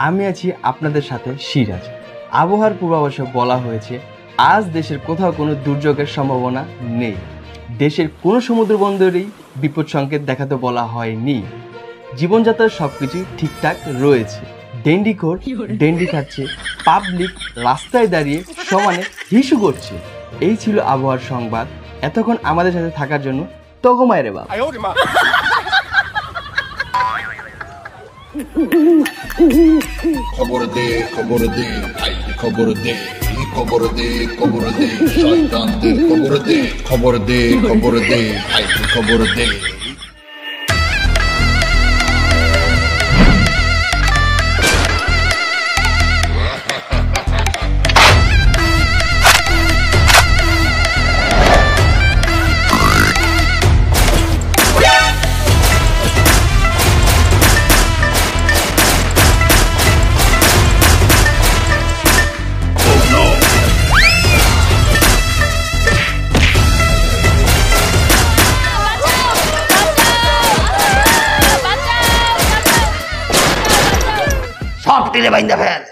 আমি আছি আপনাদের সাথে সিরাজ। আবহাওয়ার পূর্বাভাসে বলা হয়েছে আজ দেশের কোথাও কোনো দুর্যোগের সম্ভাবনা নেই। দেশের কোনো সমুদ্র বন্দরেই বিপদ সংকেত দেখাতে বলা হয়নি। জীবনযাত্রার সবকিছু ঠিকঠাক রয়েছে। ডেন্ডিখোর ডেন্ডি খাচ্ছে, পাবলিক রাস্তায় দাঁড়িয়ে সমানে হিসু করছে। এই ছিল আবহাওয়ার সংবাদ। এতক্ষণ আমাদের সাথে থাকার জন্য তগমায় রে বাবা। খবর দে খবর দে ভাই, খবর দে খবর দে খবর দে শয়তানদের খবর দে খবর দে খবর দে ভাই, খবর দে। টিলে বাইন্দা fail.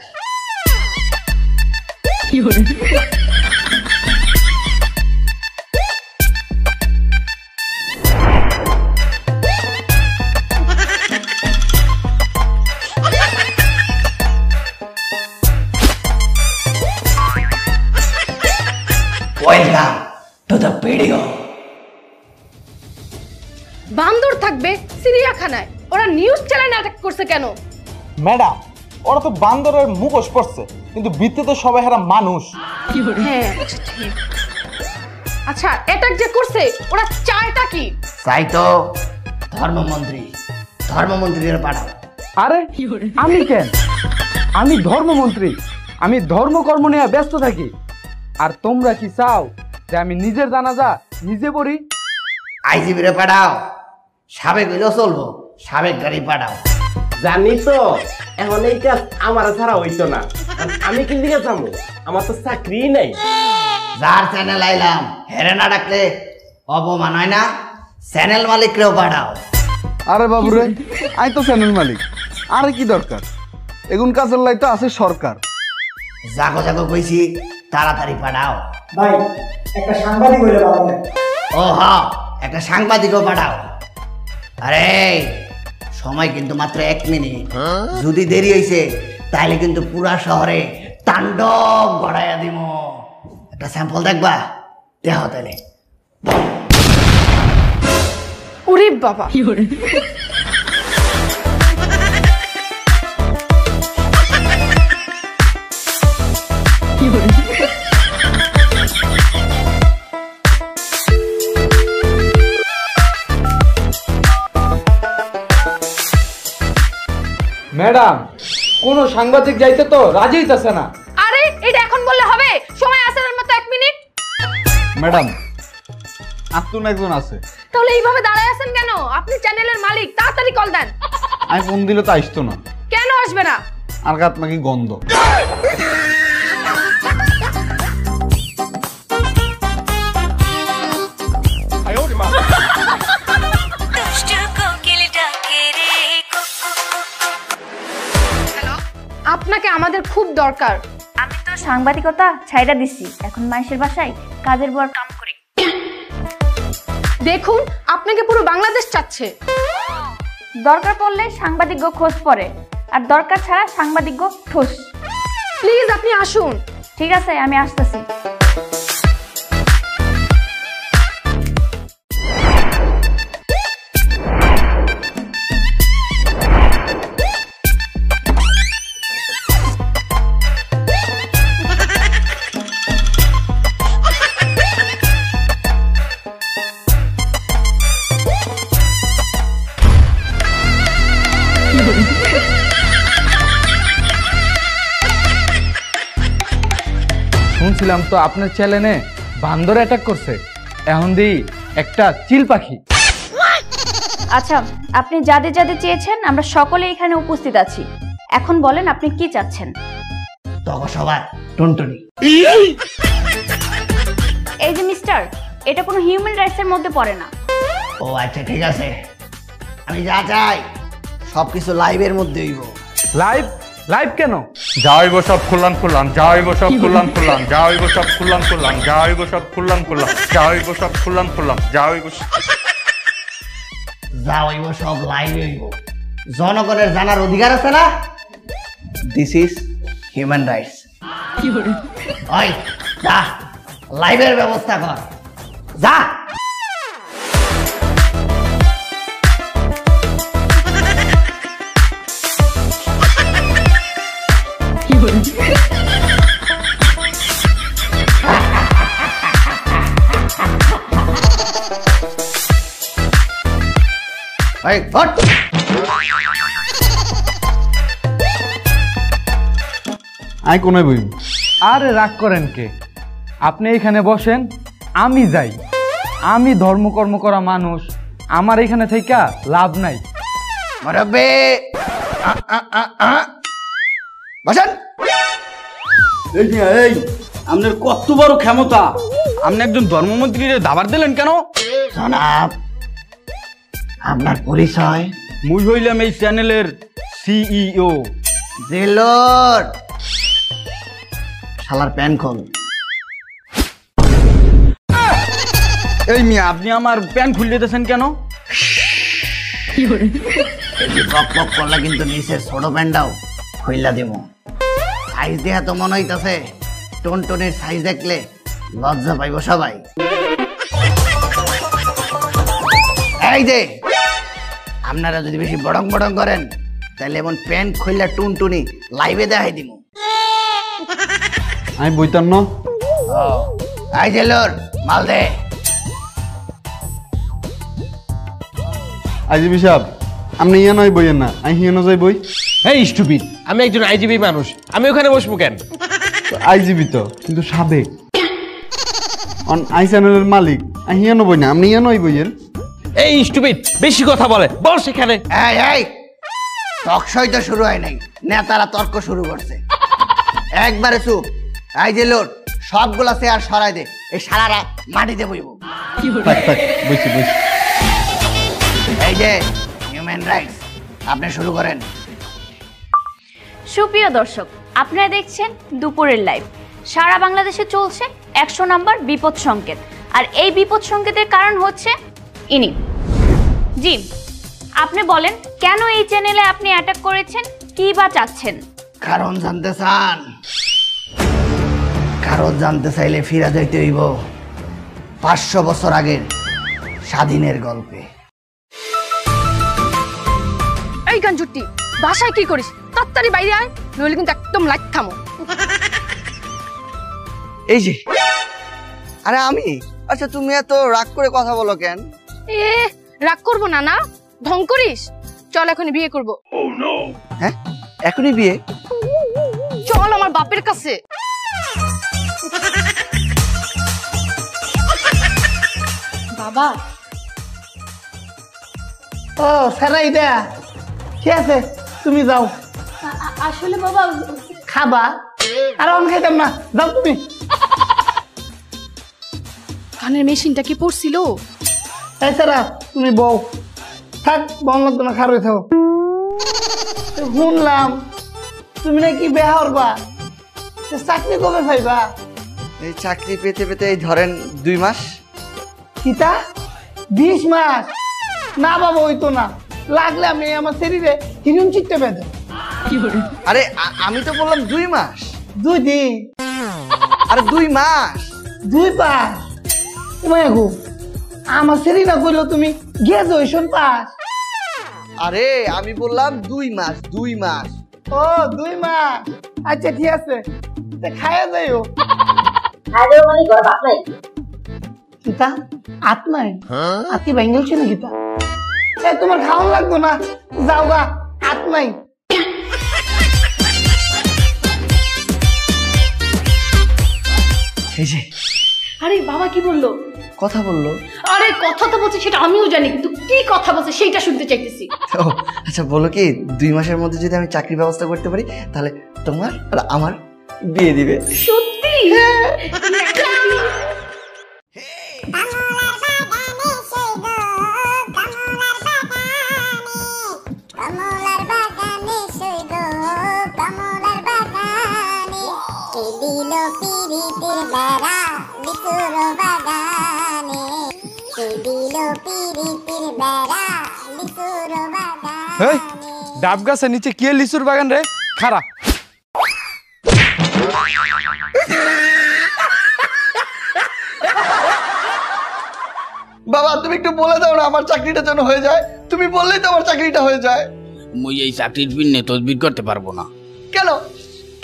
Welcome to the video. বান্দর থাকবে চিড়িয়াখানায়, ওরা নিউজ চ্যানেলে অ্যাটাক করছে কেন? ম্যাডাম, ওরা তো বান্দরের মুখোশ পড়ছে, কিন্তু ভিত্তিতে সবাই হারা মানুষ। হ্যাঁ, আচ্ছা অ্যাটাক যে করছে ওরা চায়টা কি? চাই তো ধর্মমন্ত্রীর পাঠাও। আরে আমি কেন? আমি ধর্মমন্ত্রী, আমি ধর্মকর্ম নিয়ে ব্যস্ত থাকি। আর তোমরা কি চাও যে আমি নিজের জানাজা নিজে পড়ি? আইজিবিরে পাঠাও। সাবেক হইলেও চলবো, সাবেক গাড়ি পাঠাও। জানি তো এখন এই কাজ আমার ছাড়া হইতো না। আমি কি দিকে যাবো? আমার তো চাকরি নাই। যার চ্যানেল আইলাম হেরে না ডাকলে অপমান হয় না? চ্যানেল মালিকরেও পাঠাও। আরে বাবুরে, আমি তো চ্যানেল মালিক, আরে কি দরকার? এগুন কাজের লাই তো আছে সরকার। জাগো জাগো কইছি, তাড়াতাড়ি পাঠাও। ভাই একটা সাংবাদিক হইলে ভালো হয়। ও হ্যাঁ, একটা সাংবাদিকও পাঠাও। আরে সময় কিন্তু মাত্র 1 মিনিট। যদি দেরি হইছে তাহলে কিন্তু পুরা শহরে তাণ্ডব গড়াইয়া দিব। একটা স্যাম্পল দেখবা? দেহ তাহলে। ওরে বাবা, ম্যাডাম, কোন সাংবাদিক যাইতে তো রাজি হইতাছে না। আরে এটা এখন বললে হবে? সময় আছে আর মাত্র 1 মিনিট। ম্যাডাম, আত্মন একজন আছে। তাহলে এইভাবে দাঁড়ায় আছেন কেন? আপনি চ্যানেলের মালিক, তাড়াতাড়ি কল দেন। আমি ফোন দিলে তো আসতো না। কেন আসবে না? আর গাত নাকি গন্ধ। আপনাকে আমাদের খুব দরকার। আমি তো সাংবাদিকতা ছাইড়া দিছি, এখন মাইশের বাসায় কাজের বুয়ার কাম করি। দেখুন, আপনাকে পুরো বাংলাদেশ চাচ্ছে। দরকার পড়লে সাংবাদিক খোঁজ পড়ে, আর দরকার ছাড়া সাংবাদিক ঠোস। প্লিজ আপনি আসুন। ঠিক আছে, আমি আসতেছি। শুনছিলাম তো আপনার চ্যানেলে বান্দর অ্যাটাক করছে। এখন দিই একটা চিল পাখি। আচ্ছা, আপনি যাদের যাদের চেয়েছেন আমরা সকলে এখানে উপস্থিত আছি। এখন বলেন আপনি কি চাচ্ছেন? তখন সবার টুনটুনি। এই যে মিস্টার, এটা কোনো হিউম্যান রাইটসের মধ্যে পড়ে না। ও আচ্ছা, ঠিক আছে। আমি যা চাই সবকিছু লাইভের মধ্যে হইব। লাইভ? লাইভ কেন? যাইব সব খুললাম খুললাম, যাইব সব খুললাম খুললাম, যাইব সব খুললাম খুললাম, যাইব সব খুললাম খুললাম, যাইব সব খুললাম খুললাম, যাইব যাইব সব লাইভ হইব। জনগণের জানার অধিকার আছে না? This is human rights. ওই যা লাইভের ব্যবস্থা কর, যা। এই হট। আই কোনায় বই। আরে রাগ করেন কে? আপনি এখানে বসেন, আমি যাই। আমি ধর্মকর্ম করা মানুষ, আমার এখানে থেকে লাভ নাই। মুরব্বি বসেন। এই আপনার কত বড় ক্ষমতা, আপনি একজন ধর্মমন্ত্রীরে দাবার দিলেন কেন? জনাব, আপনার পরিচয়? মুই হইলাম এই চ্যানেলের সিইও। জেলর শালার প্যান খোল। এই মিয়া, আপনি আমার প্যান খুলে দিতেছেন কেন? বক বক করলে কিন্তু নিচে ছোট প্যান্টটাও খুইলা দিব। সাইজ দেখা তো মনে হইতাছে টনটনের সাইজ দেখলে লজ্জা পাইব সবাই। এই যে আপনারা যদি বেশি বড়ং বড়ং করেন তাহলে এমন প্যান্ট খুইলা টুনটুনি লাইভে দেখাই দিব। আমি বইতাম না। এই জেলর মাল দে। আইজিবি সাহেব, আপনি ইয়া নয় বইয়েন না, আমি হিয়া যাই বই। এই স্টুপিড, আমি একজন আইজিবি মানুষ, আমি ওখানে বসবো কেন? আইজিবি তো, কিন্তু সাবেক আই চ্যানেলের মালিক। আমি হিয়া বই না, আপনি ইয়া নয় বইয়েন। এই স্টুপিড, বেশি কথা বলে, বল সেখানে। এই এই টকশই তো শুরু হয় নাই, নেতারা তর্ক শুরু করছে। একবারে চুপ। এই যে লোড সবগুলা চেয়ার সরাই দে, এই সারারা মাটিতে বইব। বুঝছি বুঝছি। এই যে হিউম্যান রাইটস, আপনি শুরু করেন। সুপ্রিয় দর্শক, আপনারা দেখছেন দুপুরের লাইভ। সারা বাংলাদেশে চলছে 100 নম্বর বিপদ সংকেত, আর এই বিপদ সংকেতের কারণ হচ্ছে ইনি। জি, আপনি বলেন কেন এই চ্যানেলে আপনি অ্যাটাক করেছেন, কি বা চাচ্ছেন? কারণ জানতে চান? কারণ জানতে চাইলে ফিরে যাইতে হইব 500 বছর আগের স্বাধীনের গল্পে। এই গাঞ্জুটি, বাসায় কি করিস? তাড়াতাড়ি বাইরে আয়, নইলে কিন্তু একদম লাইট থামো। এই যে, আরে আমি। আচ্ছা, তুমি এত রাগ করে কথা বলো কেন? এ রাগ করবো না, না ঢং করিস? চল এখনই বিয়ে করব। হ্যাঁ, এখনই বিয়ে? চল আমার বাপের কাছে। বাবা। ও সারাই দেয়া, ঠিক আছে, তুমি যাও। আসলে বাবা খাবা? আর অন খাইতাম না, যাও তুমি। কানের মেশিনটা কি পড়ছিল? এই সারা, তুমি বউ থাক, বন লাগতো না, খারো থাকো। শুনলাম তুমি নাকি বেহা হরবা, চাকরি কবে পাইবা? এই চাকরি পেতে পেতে এই ধরেন 2 মাস। কিতা 20 মাস? না বাবা, হইতো না, লাগলে আমি আমার শরীরে হিরুন চিত্তে বেঁধে। আরে আমি তো বললাম 2 মাস। 2 দিন? আরে 2 মাস। 2 পাস? তোমায় গো, আমার শরীর না কইলো তুমি গ্রাজুয়েশন পাস। আরে আমি বললাম 2 মাস, 2 মাস। ও 2 মাস, আচ্ছা ঠিক আছে, খায়া যাইও। কিতা আত্মাই আতি বেঙ্গল ছিল কিতা? তোমার খাওয়ান লাগতো না, যাও গা, আত্মাই। আরে বাবা কি বললো? কথা বললো। আরে কথা তো বলছে, সেটা আমিও জানি, কিন্তু কি কথা বলছে সেইটা শুনতে চাইতেছি। ও আচ্ছা, বলো কি 2 মাসের মধ্যে যদি আমি চাকরির ব্যবস্থা করতে পারি তাহলে তোমার আর আমার বিয়ে দিবে। সত্যি? কমলার বাগানে সইগো, এই ডাব গাছের নিচে কি লিচুর বাগান রে? খারা বাবা তুমি একটু বলে দাও না আমার চাকরিটা যেন হয়ে যায়। তুমি বললেই তো আমার চাকরিটা হয়ে যায়। মুই এই চাকরির বিনে তদবির করতে পারবো না। কেন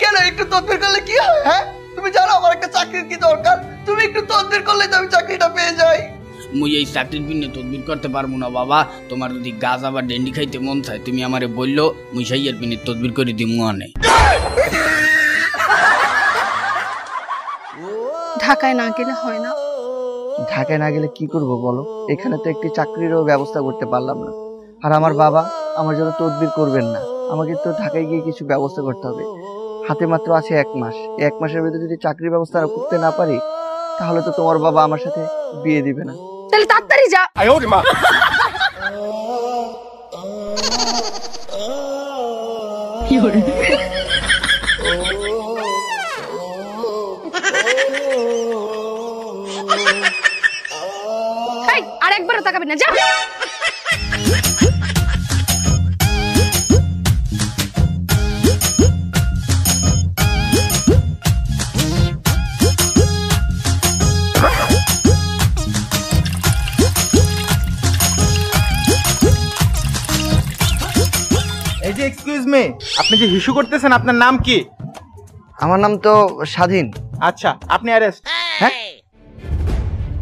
কেন একটু তদবির করলে কি হয়? হ্যাঁ তুমি জানো আমার একটা চাকরির কি দরকার। তুমি একটু তদবির করলে তো আমি চাকরিটা পেয়ে যাই। মুই এই চাকরির বিনে তদবির করতে পারবো না বাবা। তোমার যদি গাঁজা বা ডেন্ডি খাইতে মন চায় তুমি আমারে বললো, মুই সাইয়ের বিনে তদবির করে দিই মুয়ানে। ঢাকায় না গেলে হয় না? ঢাকায় না গেলে কি করব বলো? এখানে তো একটি চাকরিরও ব্যবস্থা করতে পারলাম না। আর আমার বাবা আমার জন্য তদবির করবেন না। আমাকে তো ঢাকায় গিয়ে কিছু ব্যবস্থা করতে হবে। হাতে মাত্র আছে 1 মাস। এই 1 মাসের ভিতরে যদি চাকরির ব্যবস্থা করতে না পারি তাহলে তো তোমার বাবা আমার সাথে বিয়ে দিবে না। তাহলে তাড়াতাড়ি যা। আর একবারও তাকাবি না, যা। এই যে এক্সকিউজ মি, আপনি যে হিসু করতেছেন আপনার নাম কি? আমার নাম তো স্বাধীন। আচ্ছা, আপনি অ্যারেস্ট। হ্যাঁ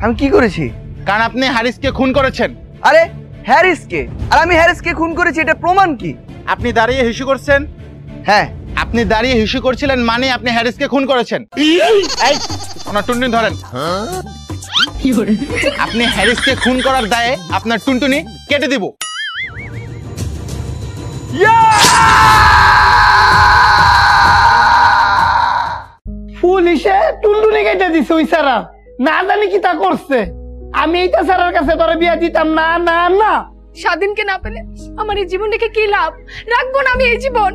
আমি কি করেছি? কারণ আপনি হ্যারিসকে খুন করেছেন। আরে হ্যারিসকে? আর আমি হ্যারিসকে খুন করেছি এটা প্রমাণ কি? আপনি দাঁড়িয়ে হিসু করছেন? হ্যাঁ আপনি দাঁড়িয়ে হিসু করছিলেন মানে আপনি হ্যারিসকে খুন করেছেন। এই ওনার টুনটুনি ধরেন। আপনি হ্যারিসকে খুন করার দায়ে আপনার টুনটুনি কেটে দিব। পুলিশে টুনটুনি কেটে দিছে ওই সারা, না জানি কি তা করছে। আমি এইটা সারার কাছে তোরে বিয়া দিতাম না না না। স্বাধীনকে না পেলে আমার এই জীবন রেখে কি লাভ? রাখবো না আমি এই জীবন।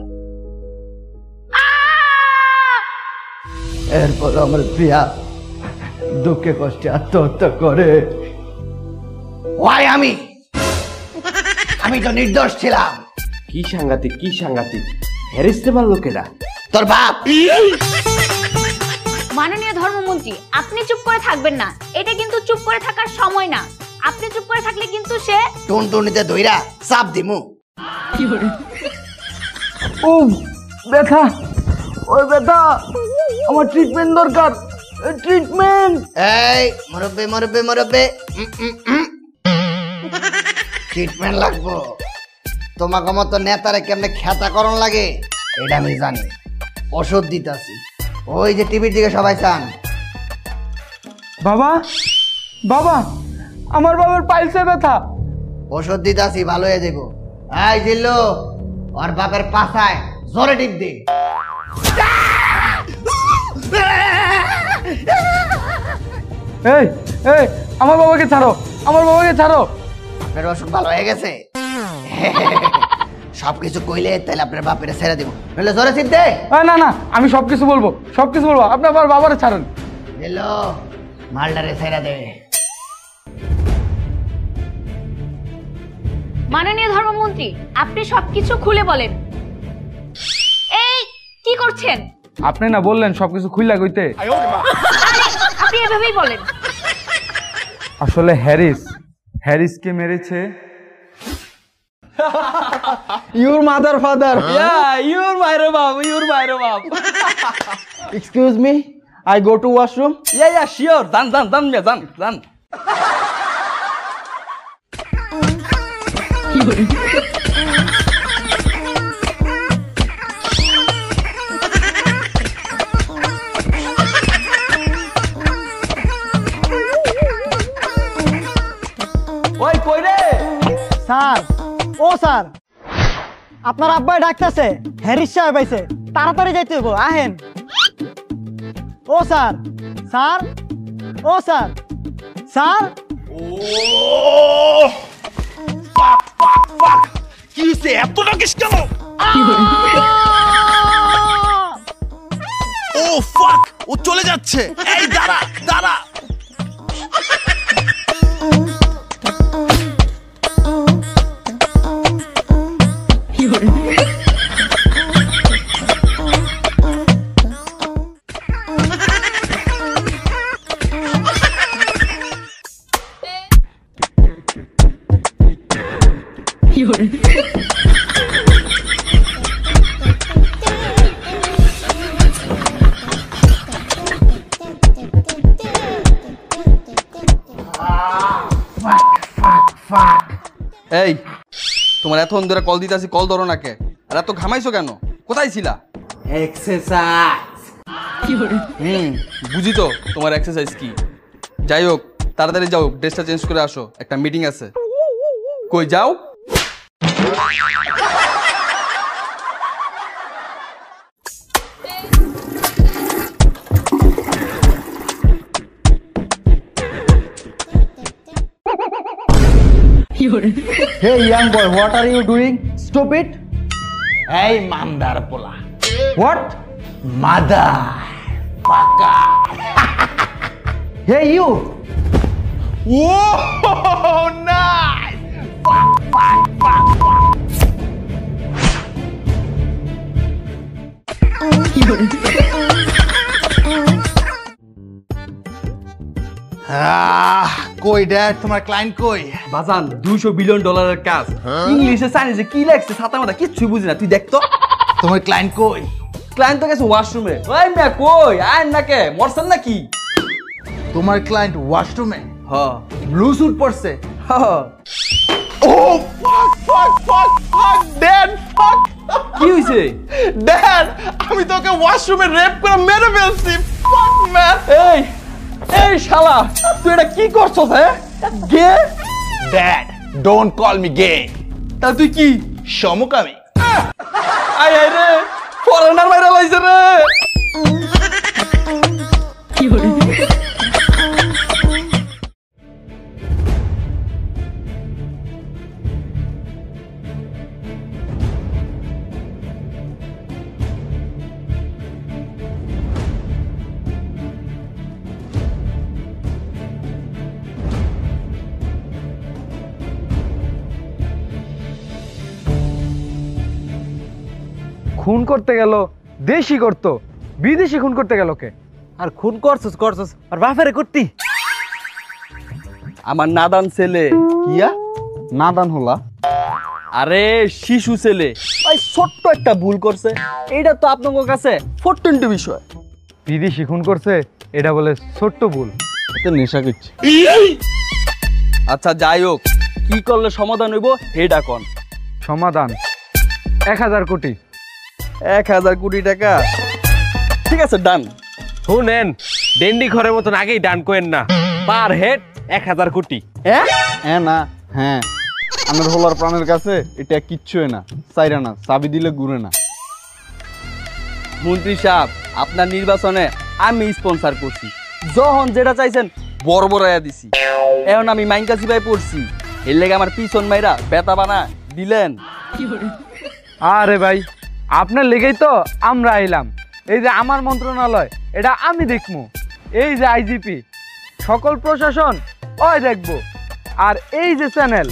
এরপর আমার প্রিয়া দুঃখে কষ্টে আত্মহত্যা করে। ওয়াই আমি তো নির্দোষ ছিলাম। কি সাংঘাতিক কি সাংঘাতিক, হ্যারিস দেবার লোকেরা। তোর বাপ। মাননীয় ধর্মমন্ত্রী, আপনি চুপ করে থাকবেন না। এটা কিন্তু চুপ করে থাকার সময় না। আপনি চুপ করে থাকলে কিন্তু সে টুনটুনিতে দইরা চাপ দিমু। ও ব্যথা, ওই ব্যথা, আমার ট্রিটমেন্ট দরকার, ট্রিটমেন্ট। এই মুরব্বি মুরব্বি মুরব্বি, ট্রিটমেন্ট লাগবো। তোমাকে মতো নেতারে কেমনে খ্যাতা করণ লাগে এটা আমি জানি। ওষুধ দিতাছি, ওই যে টিভির দিকে সবাই চান। বাবা বাবা, আমার বাবার পাইলসে ব্যথা। ওষুধ দিতাছি, ভালো হয়ে যাবো। এই জিল্লু, ওর বাপের পাছায় জোরে টিপ দে। এই এই আমার বাবাকে ছাড়ো, আমার বাবাকে ছাড়ো। আপনার অসুখ ভালো হয়ে গেছে? সবকিছু কইলে তাহলে আপনার বাপের ছেড়ে দিব, নইলে জোরে টিপ দে। না না, আমি সবকিছু বলবো, সবকিছু বলবো। আপনি আমার বাবারে ছাড়েন। জিল্লু, মালটারে ছেড়ে দে। মাননীয় ধর্মমন্ত্রী, আপনি সবকিছু খুলে বলেন। এই কি করছেন? আপনি না বললেন সবকিছু খুইলা কইতে? আপনি এভাবেই বলেন। আসলে হ্যারিসকে মেরেছে ইউর মাদার ফাদার। ইউর মায়ের বাপ, ইউর মায়ের বাপ। Excuse me, I go to washroom. Yeah sure, যান যান যান মিয়া, যান যান। ওই কই রে? স্যার, ও স্যার, আপনার আব্বাই ডাকতেছে, হ্যারিস সাহেব আইছে, তাড়াতাড়ি যাইতে হইব, আহেন। ও স্যার, স্যার, ও স্যার, স্যার। কি হইছে? এত ডাকিস কেন? ও ও চলে যাচ্ছে। এই দাঁড়া দাঁড়া। এই তোমার এতক্ষণ ধরে কল দিতেছি, কল ধরো না কে? আর এত ঘামাইছো কেন? কোথায় ছিলা? বুঝি তো তোমার এক্সারসাইজ কি। যাই হোক, তাড়াতাড়ি যাও, ড্রেসটা চেঞ্জ করে আসো, একটা মিটিং আছে। কই যাও? Hey young boy, what are you doing? Stupid! এই মান্দার পোলা। What? মাদার পাকা। Hey you! Whoa, nice! কই ড্যাড, তোমার ক্লায়েন্ট কই? বাজান, $200 বিলিয়ন কাজ। ইংলিশে চাইনিজে কি লেখছে ছাতা মাথা কিচ্ছু বুঝি না, তুই দেখ তো। তোমার ক্লায়েন্ট কই? ক্লায়েন্ট তো গেছে ওয়াশরুমে। ওই মিয়া কই আয় না কে, মরছেন নাকি? তোমার ক্লায়েন্ট ওয়াশরুমে? হ্যাঁ, ব্লু স্যুট পরছে। হ্যাঁ। ও ফাক ফাক ফাক ফাক ড্যাড, ফাক। কি হইছে? ড্যাড, আমি তোকে ওয়াশরুমে রেপ করে মেরে ফেলছি। ফাক ম্যান। এই এই শালা, তুই এটা কি করছস? হ্যাঁ, গে? ড্যাড, ডোন্ট কল মি গে। তা তুই কি? সমকামী। আয় আয় রে, ফরেনার মাইরা লাইছে রে। কি হলো? খুন করতে গেল দেশি করতো, বিদেশি খুন করতে গেল কে? আর খুন করছস করছস আর বাফেরে করতি। আমার নাদান ছেলে। কিয়া নাদান হলা? আরে শিশু ছেলে, ওই ছোট্ট একটা ভুল করছে, এইটা তো আপনাদের কাছে ফোরটেন্ট বিষয়। বিদেশি খুন করছে, এটা বলে ছোট্ট ভুল? এত নেশা করছে। আচ্ছা যাই হোক, কি করলে সমাধান হইব হেডা কোন? সমাধান 1000 কোটি। 1000 কোটি টাকা? ঠিক আছে, ডান। শুনেন, ডেন্ডি ঘরের মতন আগেই ডান করেন না। পার হেড 1000 কোটি। হ্যাঁ না, হ্যাঁ আমার হোলার প্রাণের কাছে এটা কিচ্ছুই না, চাইরা না, চাবি দিলে ঘুরে না। মন্ত্রী সাহেব, আপনার নির্বাচনে আমি স্পন্সর করছি, যখন যেটা চাইছেন বড়বড়াইয়া দিছি। এখন আমি মাইনকাছি ভাই পড়ছি, এর লেগে আমার পিছন মাইরা বেতা বানা দিলেন। আরে ভাই, আপনার লেগেই তো আমরা আইলাম। এই যে আমার মন্ত্রণালয়, এটা আমি দেখবো। এই যে আইজিপি, সকল প্রশাসন ওই দেখবো। আর এই যে চ্যানেল,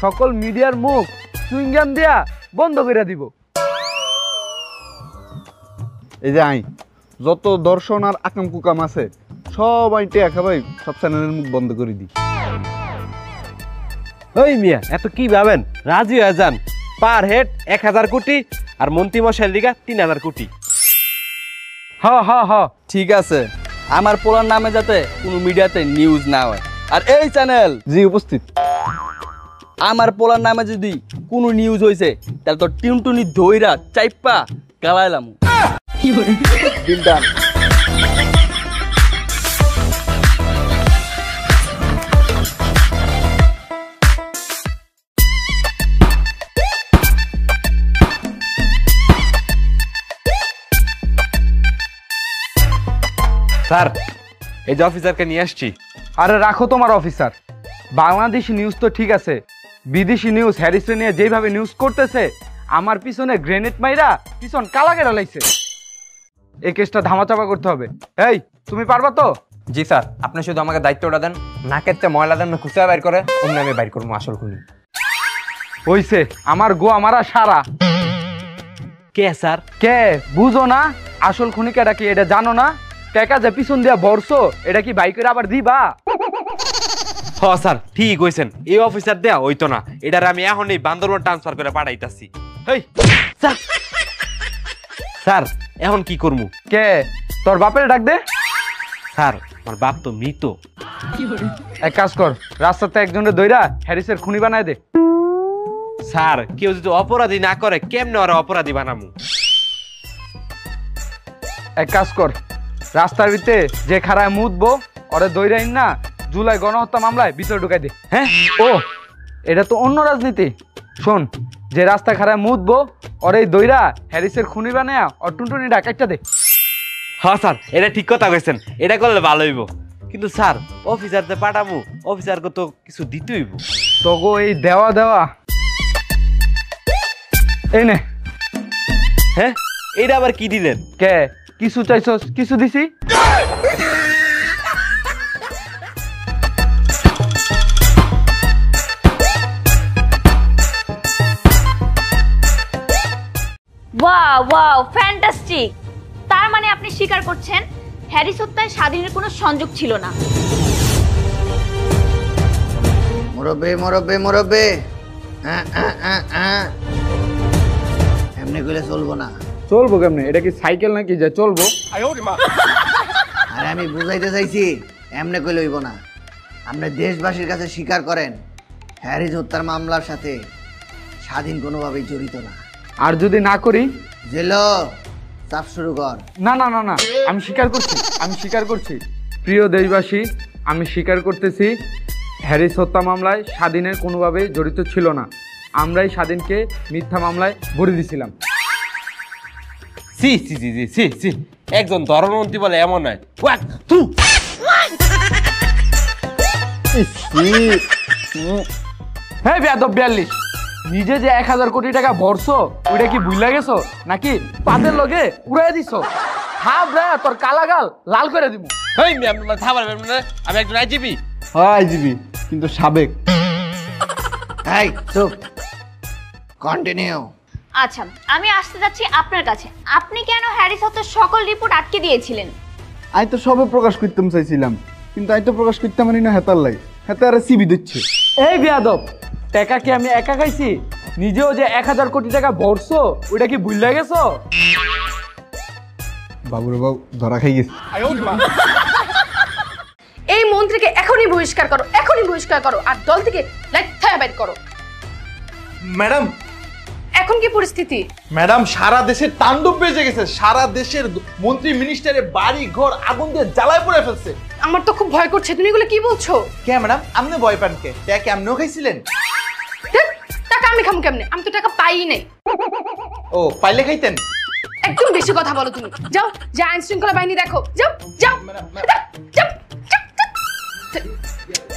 সকল মিডিয়ার মুখ চুইংগাম দিয়া বন্ধ করে দিব। এই যে আই যত দর্শন আর আকাম কুকাম আছে সব আইটে একা ভাই, সব চ্যানেলের মুখ বন্ধ করে দিই। ওই মিয়া, এত কি ভাবেন? রাজি হয়ে যান। পার হেড 1000 কোটি আর মন্ত্রী মশাইয়ের লিগা 3000 কোটি। হ ঠিক আছে, আমার পোলার নামে যাতে কোনো মিডিয়াতে নিউজ না হয়। আর এই চ্যানেল জি উপস্থিত। আমার পোলার নামে যদি কোনো নিউজ হয়েছে, তাহলে তো টিউনটুনি ধইরা চাইপা গালাইলাম। স্যার, এই যে অফিসারকে নিয়ে আসছি। আরে রাখো তোমার অফিসার। বাংলাদেশি নিউজ তো ঠিক আছে, বিদেশি নিউজ হ্যারিসে নিয়ে যেভাবে নিউজ করতেছে, আমার পিছনে গ্রেনেড মাইরা পিছন কালা কেটে লাইছে। এই কেসটা ধামাচাপা করতে হবে। এই তুমি পারবা তো? জি স্যার, আপনি শুধু আমাকে দায়িত্বটা দেন, নাকের ময়লা দেন খুঁজে বাইর করে অমনি আমি বাইর করবো আসল খুনি। হইছে, আমার গোয়া মারা সারা। কে স্যার? কে বুঝো না আসল খুনি কেটা কি এটা জানো না? টাকা যে পিছন দিয়া বর্ষো এটা কি বাইকের আবার দিবা? হ স্যার ঠিক কইছেন, এই অফিসার দেয়া হইতো না, এটার আমি এখনই বান্দরবান ট্রান্সফার করে পাঠাইতাছি। হেই স্যার, স্যার এখন কি করমু? কে তোর বাপের ডাক দে। স্যার আমার বাপ তো মৃত। এক কাজ কর, রাস্তাতে একজনের দইরা হ্যারিসের খুনি বানায় দে। স্যার কেউ যদি অপরাধী না করে কেমনে ওরা অপরাধী বানামু? এক কাজ কর, রাস্তার ভিতরে যে খারায় মুদবো ওরে দইরাইন না জুলাই গণহত্যা মামলায় ভিতরে ঢুকাই দে। হ্যাঁ ও এটা তো অন্য রাজনীতি। শোন, যে রাস্তা খারায় মুদবো ওরে দইরা হ্যারিসের খুনি বানায়া ওর টুনটুনি ডাকাইটা দে। হ্যাঁ স্যার এটা ঠিক কথা কইছেন, এটা করলে ভালো হইব। কিন্তু স্যার অফিসারতে পাঠামু, অফিসারকে তো কিছু দিতে হইব। তগো এই দেওয়া দেওয়া এই নে। হ্যাঁ এইটা আবার কি দিলেন? কে কিছু চাইছস? কিছু দিছি। Wow wow fantastic. তার মানে আপনি স্বীকার করছেন হ্যারিস হত্যায় স্বাধীনের কোনো সংযোগ ছিল না? মুরব্বি মুরব্বি মুরব্বি, এমনি কইলে চলবো না। চলবো কেমনে? এটা কি সাইকেল নাকি যে চলবো? আরে আমি বুঝাইতে চাইছি এমনি কইলে হইব না। আপনি দেশবাসীর কাছে স্বীকার করেন হ্যারিস হত্যার মামলার সাথে স্বাধীন কোনোভাবেই জড়িত না। আর যদি না করি? জেলো চাপ শুরু কর। না না না না, আমি স্বীকার করছি, আমি স্বীকার করছি। প্রিয় দেশবাসী, আমি স্বীকার করতেছি হ্যারিস হত্যা মামলায় স্বাধীনের কোনোভাবে জড়িত ছিল না। আমরাই স্বাধীনকে মিথ্যা মামলায় ভরে দিছিলাম। সি সি সি সি সি সি, একজন ধর্মমন্ত্রী বলে এমন নয়। হ্যাঁ বেয়াদব 42, নিজে যে 1000 কোটি টাকা ভরছো ওইটা কি ভুইলা গেছো নাকি পাদের লগে উড়াই দিছো? হাব রে তোর কালা গাল লাল করে দিব। হেই আমি একজন আইজিপি। হ্যাঁ আইজিপি, কিন্তু সাবেক। এই চুপ, কন্টিনিউ। আচ্ছা আমি আসতে যাচ্ছি আপনার কাছে। আপনি কেন হ্যারিস হত্যার সকল রিপোর্ট আটকে দিয়েছিলেন? আমি তো সবে প্রকাশ করতাম চাইছিলাম, কিন্তু আমি তো প্রকাশ করতাম না হেতার লাই, হেতার সিবি দিচ্ছে। এই বেয়াদব, টাকা কি আমি একা খাইছি? নিজেও যে 1000 কোটি টাকা ভরছো ওইটা কি ভুইলা গেছো? বাবুরে বাবু ধরা খাই গেছে। এই মন্ত্রীকে এখনই বহিষ্কার করো, এখনই বহিষ্কার করো, আর দল থেকে লাইথায় বাইর করো। ম্যাডাম এখন কি পরিস্থিতি? ম্যাডাম সারা দেশের তাণ্ডব বেজে গেছে, সারা দেশের মন্ত্রী মিনিস্টারের বাড়ি ঘর আগুন দিয়ে জ্বালায় পড়ে ফেলছে। আমার তো খুব ভয় করছে। তুমি এগুলো কি বলছো? কে ম্যাডাম আপনি ভয় পান কে? টাকা আপনিও খাইছিলেন? টাকা আমি খামু কেমনে? আমি তো টাকা পাই নাই। ও পাইলে খাইতেন? একদম বেশি কথা বলো তুমি। যাও, যা আইন শৃঙ্খলা বাহিনী দেখো, যাও যাও। যাও,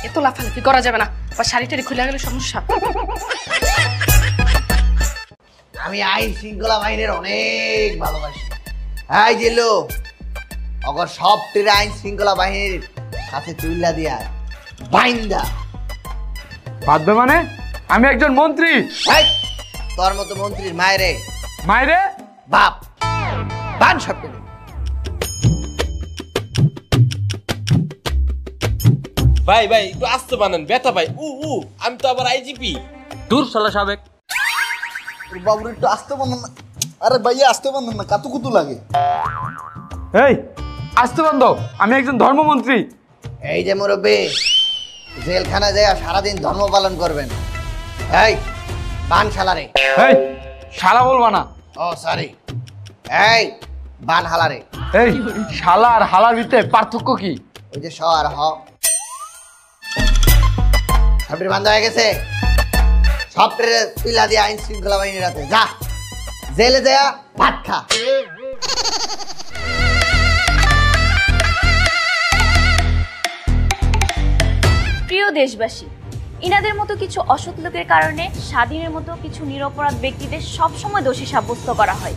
এত লাফালাফি করা যাবে না, বা শাড়ি টাড়ি খুলে গেলে সমস্যা। আমি আইন শৃঙ্খলা বাহিনীর অনেক ভালোবাসি। এই জেলো অগর সব টেরে আইন শৃঙ্খলা বাহিনীর কাছে তুইলা দিয়া বাইন্দা বাদবে মানে? আমি একজন মন্ত্রী। তোর মতো মন্ত্রীর মায়েরে মায়েরে বাপ বান সব টেরে। ভাই ভাই একটু আস্তে বানান, ব্যথা ভাই। আমি তো আবার আইজিপি। দূর শালা সাবেক। বাবুর একটু আসতে বানান না। আরে ভাইয়া আসতে বানান না, কাতু কুতু লাগে। এই আসতে বন্ধ, আমি একজন ধর্মমন্ত্রী। এই যে মুরব্বী, জেলখানা যায় সারাদিন ধর্ম পালন করবেন। এই বান শালারে। এই শালা বলবা না। ও সরি, এই বান হালারে। এই শালা আর হালার ভিতরে পার্থক্য কি? ওই যে স আর হ। সবটি বান্ধ হয়ে গেছে, সব তুইলা দিয়ে আইন শৃঙ্খলা বাহিনীর হাতে যা, জেলে যা ভাত খা। প্রিয় দেশবাসী, ইনাদের মতো কিছু অসৎ লোকের কারণে স্বাধীনের মতো কিছু নিরপরাধ ব্যক্তিদের সবসময় দোষী সাব্যস্ত করা হয়।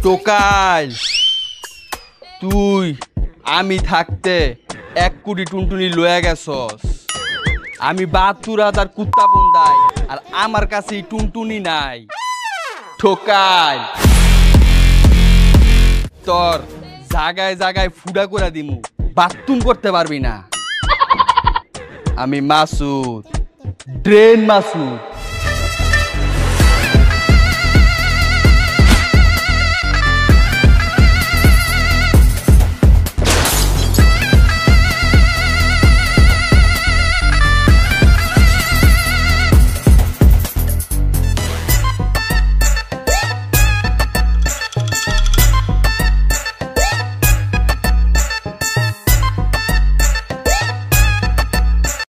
টোকাই তুই আমি থাকতে 1 কোটি টুনটুনি লয়ে গেছস। আমি 72,000 কুত্তা বন্দাই আর আমার কাছে টুনটুনি নাই। ঠোকাই তোর জায়গায় জায়গায় ফুডা করে দিমু, বাথরুম করতে পারবি না। আমি মাসুদ, ড্রেন মাসুদ।